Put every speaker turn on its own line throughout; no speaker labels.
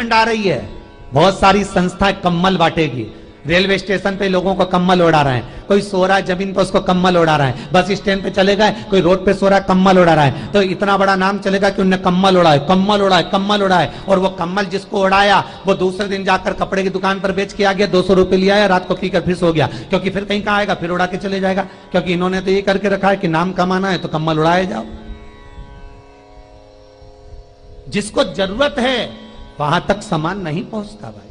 ठंड आ रही है, बहुत सारी संस्थाएं कम्बल बांटेगी। रेलवे स्टेशन पे लोगों को कम्बल उड़ा रहे हैं, कोई सो रहा है जमीन पर उसको कम्बल उड़ा रहा है, बस स्टैंड पे चले गए कोई रोड पे सो रहा है कम्बल उड़ा रहा है, तो इतना बड़ा नाम चलेगा कि उनने कम्बल उड़ाए, कम्बल उड़ाए, कम्बल उड़ाए। और वो कम्बल जिसको उड़ाया वो दूसरे दिन जाकर कपड़े की दुकान पर बेच के आ गया, 200 रुपए लिया है, रात को पीकर फिर सो गया, क्योंकि फिर कहीं कहाँ आएगा, फिर उड़ा के चले जाएगा, क्योंकि इन्होंने तो ये करके रखा है कि नाम कमाना है तो कम्बल उड़ाए जाओ। जिसको जरूरत है वहां तक सामान नहीं पहुंचता भाई,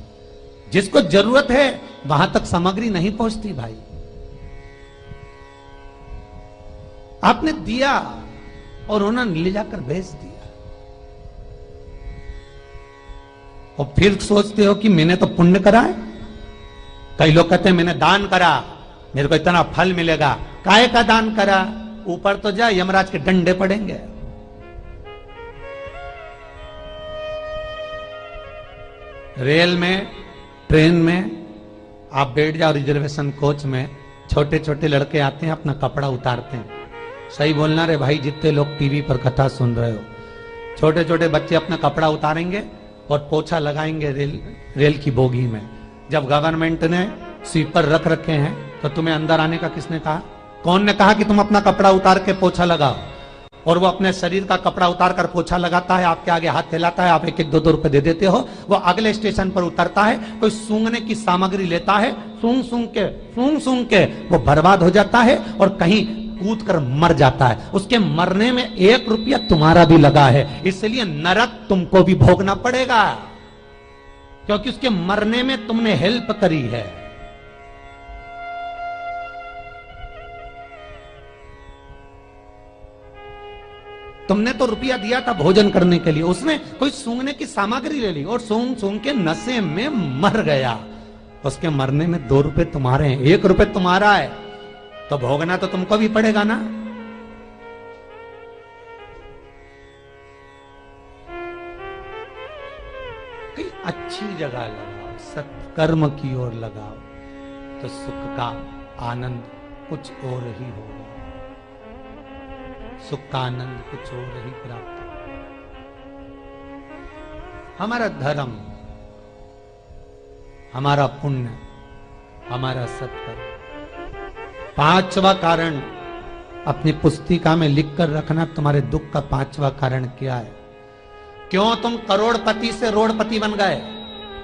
जिसको जरूरत है वहां तक सामग्री नहीं पहुंचती भाई। आपने दिया और उन्होंने ले जाकर बेच दिया, और फिर सोचते हो कि मैंने तो पुण्य करा है। कई लोग कहते हैं मैंने दान करा, मेरे को इतना फल मिलेगा। काहे का दान करा? ऊपर तो जा, यमराज के डंडे पड़ेंगे। रेल में, ट्रेन में आप बैठ जाओ, रिजर्वेशन कोच में छोटे छोटे लड़के आते हैं, अपना कपड़ा उतारते हैं। सही बोलना रे भाई, जितने लोग टीवी पर कथा सुन रहे हो, छोटे छोटे बच्चे अपना कपड़ा उतारेंगे और पोछा लगाएंगे रेल की बोगी में। जब गवर्नमेंट ने स्वीपर रख रखे हैं तो तुम्हें अंदर आने का किसने कहा? कौन ने कहा कि तुम अपना कपड़ा उतार के पोछा लगाओ? और वो अपने शरीर का कपड़ा उतार कर पोछा लगाता है, आपके आगे हाथ फैलाता है, आप एक एक 2-2 रुपए दे देते हो। वो अगले स्टेशन पर उतरता है, कोई सूंघने की सामग्री लेता है, सूंघ सूंघ के वो बर्बाद हो जाता है और कहीं कूद कर मर जाता है। उसके मरने में 1 रुपया तुम्हारा भी लगा है, इसलिए नरक तुमको भी भोगना पड़ेगा, क्योंकि उसके मरने में तुमने हेल्प करी है। तुमने तो रुपया दिया था भोजन करने के लिए, उसने कोई सूंघने की सामग्री ले ली और सूंघ सूंघ के नशे में मर गया। उसके मरने में 2 रुपए तुम्हारे हैं, 1 रुपए तुम्हारा है, तो भोगना तो तुमको भी पड़ेगा ना। कहीं अच्छी जगह लगाओ, सत्कर्म की ओर लगाओ, तो सुख का आनंद कुछ और ही होगा, सुख का आनंद कुछ और ही प्राप्त होगा। हमारा धर्म, हमारा पुण्य, हमारा सत्कर्म। 5वां कारण अपनी पुस्तिका में लिखकर रखना, तुम्हारे दुख का 5वां कारण क्या है? क्यों तुम करोड़पति से रोड़पति बन गए?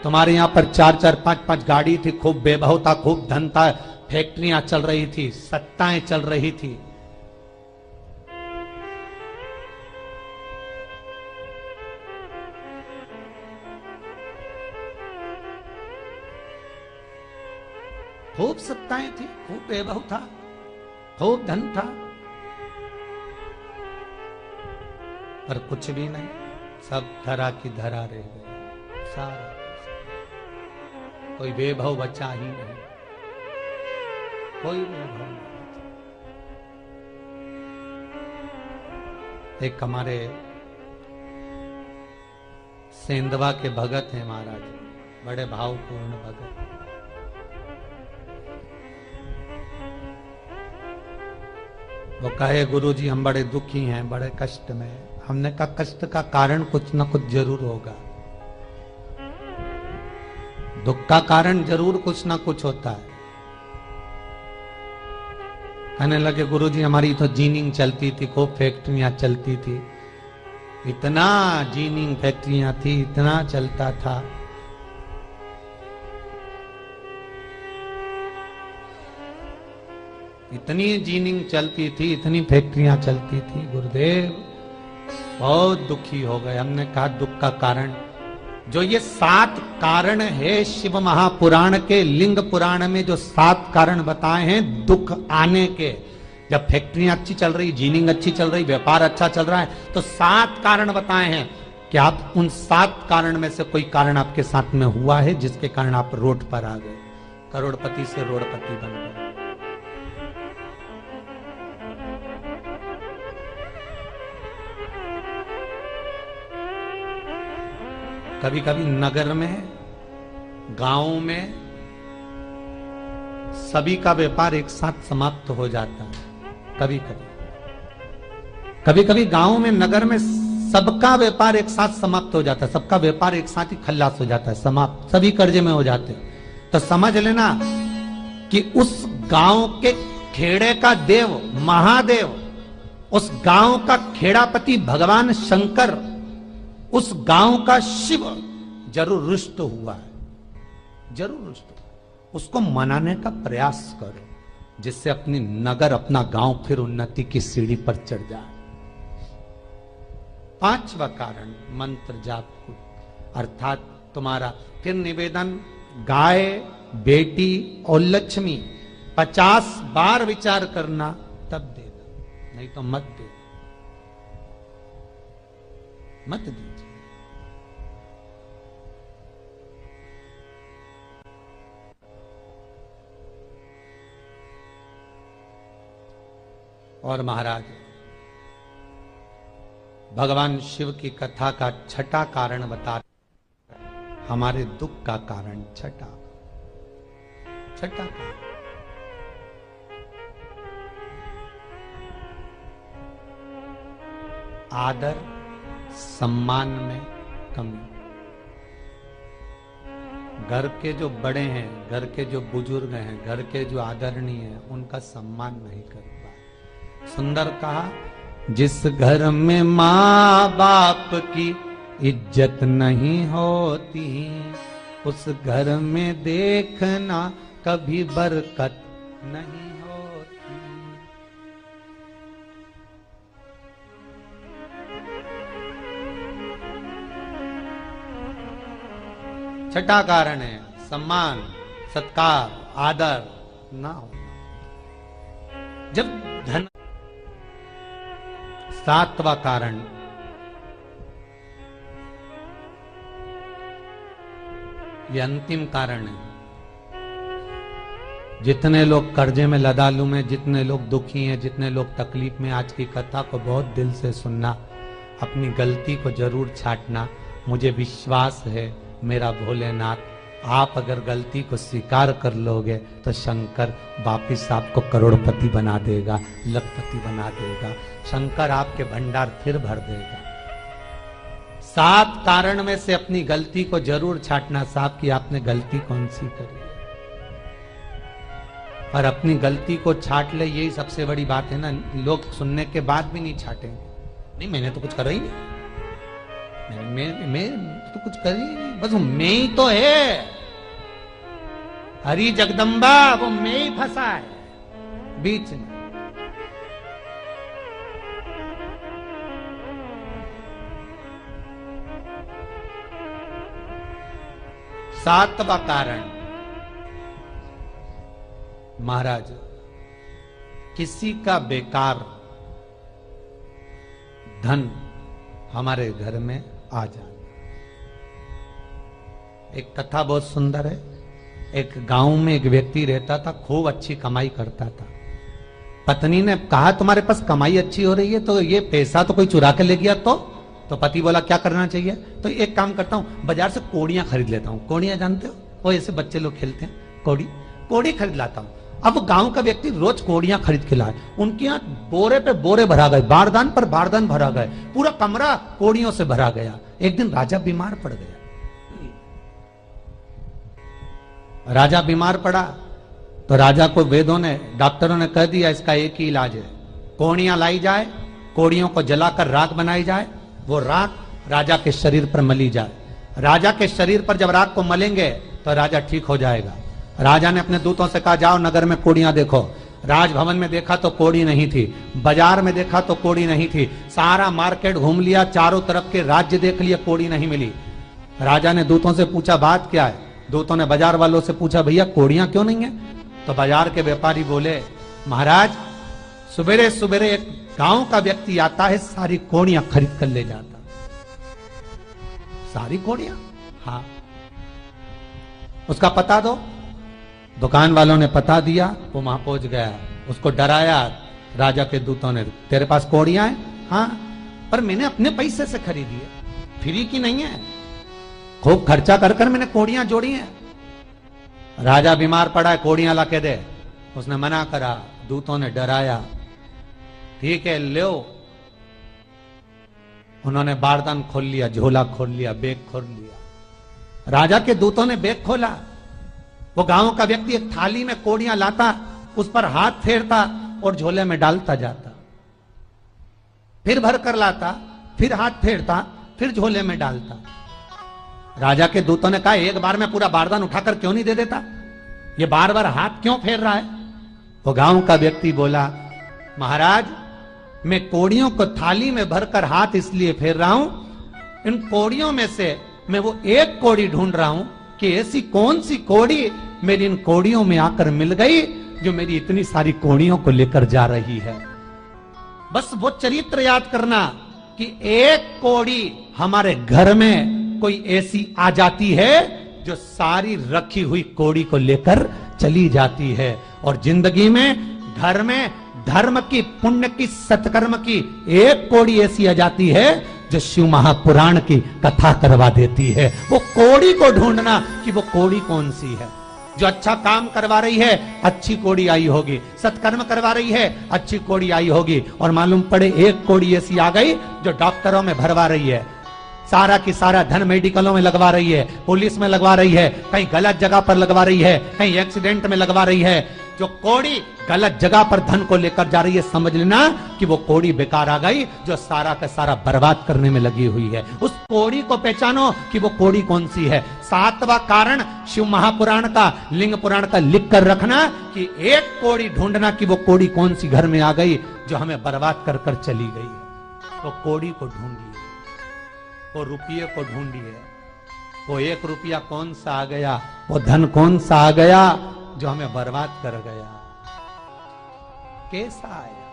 तुम्हारे यहां पर 4-4, 5-5 गाड़ी थी, खूब वैभव था, खूब धन था, फैक्ट्रियां चल रही थी, सत्ताएं चल रही थी। खूब सत्ताएं थी, खूब वैभव था, खूब धन था, पर कुछ भी नहीं, सब धरा की धरा रह गए। सारा कोई वैभव बचा ही नहीं, कोई वैभव नहीं। एक हमारे सेंधवा के भगत हैं महाराज, बड़े भावपूर्ण भगत। वो कहे गुरुजी हम बड़े दुखी हैं, बड़े कष्ट में। हमने कहा कष्ट का कारण कुछ ना कुछ जरूर होगा, दुख का कारण जरूर कुछ ना कुछ होता है। कहने लगे गुरुजी हमारी तो जीनिंग चलती थी, खूब फैक्ट्रियां चलती थी, इतना जीनिंग फैक्ट्रियां थी, इतना चलता था। इतनी जीनिंग चलती थी, इतनी फैक्ट्रियां चलती थी, गुरुदेव बहुत दुखी हो गए। हमने कहा दुख का कारण, जो ये 7 कारण है शिव महापुराण के, लिंग पुराण में जो 7 कारण बताए हैं दुख आने के, जब फैक्ट्रियां अच्छी चल रही, जीनिंग अच्छी चल रही, व्यापार अच्छा चल रहा है, तो 7 कारण बताए हैं कि आप उन 7 कारण में से कोई कारण आपके साथ में हुआ है जिसके कारण आप रोड पर आ गए, करोड़पति से रोड़पति बन गए। कभी कभी नगर में, गांव में सभी का व्यापार एक साथ समाप्त हो जाता है। कभी कभी गांव में, नगर में सबका व्यापार एक साथ समाप्त हो जाता है, सबका व्यापार एक साथ ही खल्लास हो जाता है, समाप्त, सभी कर्जे में हो जाते हैं। तो समझ लेना कि उस गांव के खेड़े का देव महादेव, उस गांव का खेड़ापति भगवान शंकर, उस गांव का शिव जरूर रुष्ट हुआ है, जरूर रुष्ट हुआ। उसको मनाने का प्रयास करो जिससे अपनी नगर, अपना गांव फिर उन्नति की सीढ़ी पर चढ़ जाए। पांचवा कारण मंत्र जाप को, अर्थात तुम्हारा फिर निवेदन, गाय, बेटी और लक्ष्मी 50 बार विचार करना तब देना, नहीं तो मत दे, मत दीजिए। और महाराज भगवान शिव की कथा का छठा कारण बता, हमारे दुख का कारण छठा कारण, आदर सम्मान में कमी। घर के जो बड़े हैं, घर के जो बुजुर्ग हैं, घर के जो आदरणीय हैं, उनका सम्मान नहीं कर पाए। सुंदर कहा, जिस घर में माँ बाप की इज्जत नहीं होती, उस घर में देखना कभी बरकत नहीं होती। छठा कारण है सम्मान, सत्कार, आदर ना होना। जब धन, सातवां कारण ये अंतिम कारण है। जितने लोग कर्जे में, लदालू में, जितने लोग दुखी हैं, जितने लोग तकलीफ में, आज की कथा को बहुत दिल से सुनना, अपनी गलती को जरूर छांटना। मुझे विश्वास है मेरा भोलेनाथ, आप अगर गलती को स्वीकार कर लोगे तो शंकर वापिस आपको करोड़पति बना देगा, लखपति बना देगा। शंकर आपके भंडार फिर भर देगा। 7 कारण में से अपनी गलती को जरूर छांटना साहब कि आपने गलती कौन सी करी, और अपनी गलती को छांट ले, यही सबसे बड़ी बात है ना। लोग सुनने के बाद भी नहीं छाटेंगे, नहीं मैंने तो कुछ करा ही नहीं, मैं तो कुछ कर ही नहीं, बस मैं ही तो है, हरी जगदम्बा वो मैं ही फंसा है बीच में। सातवां कारण महाराज, किसी का बेकार धन हमारे घर में आ जाना। एक कथा बहुत सुंदर है। एक गांव में एक व्यक्ति रहता था, खूब अच्छी कमाई करता था। पत्नी ने कहा तुम्हारे पास कमाई अच्छी हो रही है तो ये पैसा तो कोई चुरा के ले गया, तो पति बोला क्या करना चाहिए, तो एक काम करता हूं, बाजार से कोड़ियां खरीद लेता हूं। कोड़ियां जानते हो, वो ऐसे बच्चे लोग खेलते हैं, कोड़ी खरीद लाता हूं। अब गांव का व्यक्ति रोज कोड़ियां खरीद के लाए, उनके यहाँ बोरे पे बोरे भरा गए, बारदान पर बारदान भरा गए, पूरा कमरा कोड़ियों से भरा गया। एक दिन राजा बीमार पड़ गया। राजा बीमार पड़ा तो राजा को वेदों ने, डॉक्टरों ने कह दिया इसका एक ही इलाज है, कोड़ियां लाई जाए, कोड़ियों को जलाकर राख बनाई जाए, वो राख राजा के शरीर पर मली जाए। राजा के शरीर पर जब राख को मलेंगे तो राजा ठीक हो जाएगा। राजा ने अपने दूतों से कहा जाओ नगर में कोड़ियां देखो। राजभवन में देखा तो कोड़ी नहीं थी, बाजार में देखा तो कोड़ी नहीं थी, सारा मार्केट घूम लिया, चारों तरफ के राज्य देख लिया, कोड़ी नहीं मिली। राजा ने दूतों से पूछा बात क्या है। दूतों ने बाजार वालों से पूछा भैया कोड़ियां क्यों नहीं है। तो बाजार के व्यापारी बोले महाराज सुबेरे सुबेरे एक गांव का व्यक्ति आता है, सारी कोड़ियां खरीद कर ले जाता। सारी कोड़ियां, हाँ उसका पता दो। दुकान वालों ने पता दिया, वो वहां पहुंच गया, उसको डराया राजा के दूतों ने, तेरे पास कोड़ियां हैं? हाँ, पर मैंने अपने पैसे से खरीदी है, फ्री की नहीं है, खूब खर्चा कर कर मैंने कोड़ियां जोड़ी हैं। राजा बीमार पड़ा है, कोड़ियां ला के दे। उसने मना करा, दूतों ने डराया, ठीक है लो। उन्होंने बारदान खोल लिया, झोला खोल लिया, बैग खोल लिया। राजा के दूतों ने बैग खोला। वो गांव का व्यक्ति एक थाली में कोड़ियां लाता, उस पर हाथ फेरता और झोले में डालता जाता, फिर भर कर लाता, फिर हाथ फेरता, फिर झोले में डालता। राजा के दूतों ने कहा, एक बार में पूरा बारदान उठाकर क्यों नहीं दे देता? ये बार बार हाथ क्यों फेर रहा है? वो गांव का व्यक्ति बोला, महाराज, मैं कोड़ियों को थाली में भरकर हाथ इसलिए फेर रहा हूं, इन कोड़ियों में से मैं वो एक कोड़ी ढूंढ रहा हूं कि ऐसी कौन सी कोड़ी मेरी इन कोड़ियों में आकर मिल गई जो मेरी इतनी सारी कोड़ियों को लेकर जा रही है। बस वो चरित्र याद करना कि एक कोड़ी हमारे घर में कोई ऐसी आ जाती है जो सारी रखी हुई कोड़ी को लेकर चली जाती है। और जिंदगी में, घर में धर्म की, पुण्य की, सत्कर्म की एक कोड़ी ऐसी आ जाती है जो शिव महापुराण की कथा करवा देती है। वो कोड़ी को ढूंढना कि वो कोड़ी कौन सी है। जो अच्छा काम करवा रही है, अच्छी कोड़ी आई होगी। सत्कर्म करवा रही है, अच्छी कोड़ी आई होगी। और मालूम पड़े एक कोड़ी ऐसी आ गई जो डॉक्टरों में भरवा रही है, सारा की सारा धन मेडिकलों में लगवा रही है, पुलिस में लगवा रही है, कहीं गलत जगह पर लगवा रही है, कहीं एक्सीडेंट में लगवा रही है। जो कोड़ी गलत जगह पर धन को लेकर जा रही है, समझ लेना कि वो कोड़ी बेकार आ गई जो सारा का सारा बर्बाद करने में लगी हुई है। उस कोड़ी को पहचानो कि वो कोड़ी कौन सी है। 7वां कारण शिव महापुराण का, लिंग पुराण का लिख कर रखना कि एक कोड़ी ढूंढना कि वो कोड़ी कौन सी घर में आ गई जो हमें बर्बाद कर कर चली गई है। तो कोड़ी को ढूंढिए, वो रुपये को ढूंढिए, वो 1 रुपया कौन सा आ गया, वो धन कौन सा आ गया जो हमें बर्बाद कर गया, कैसा आया।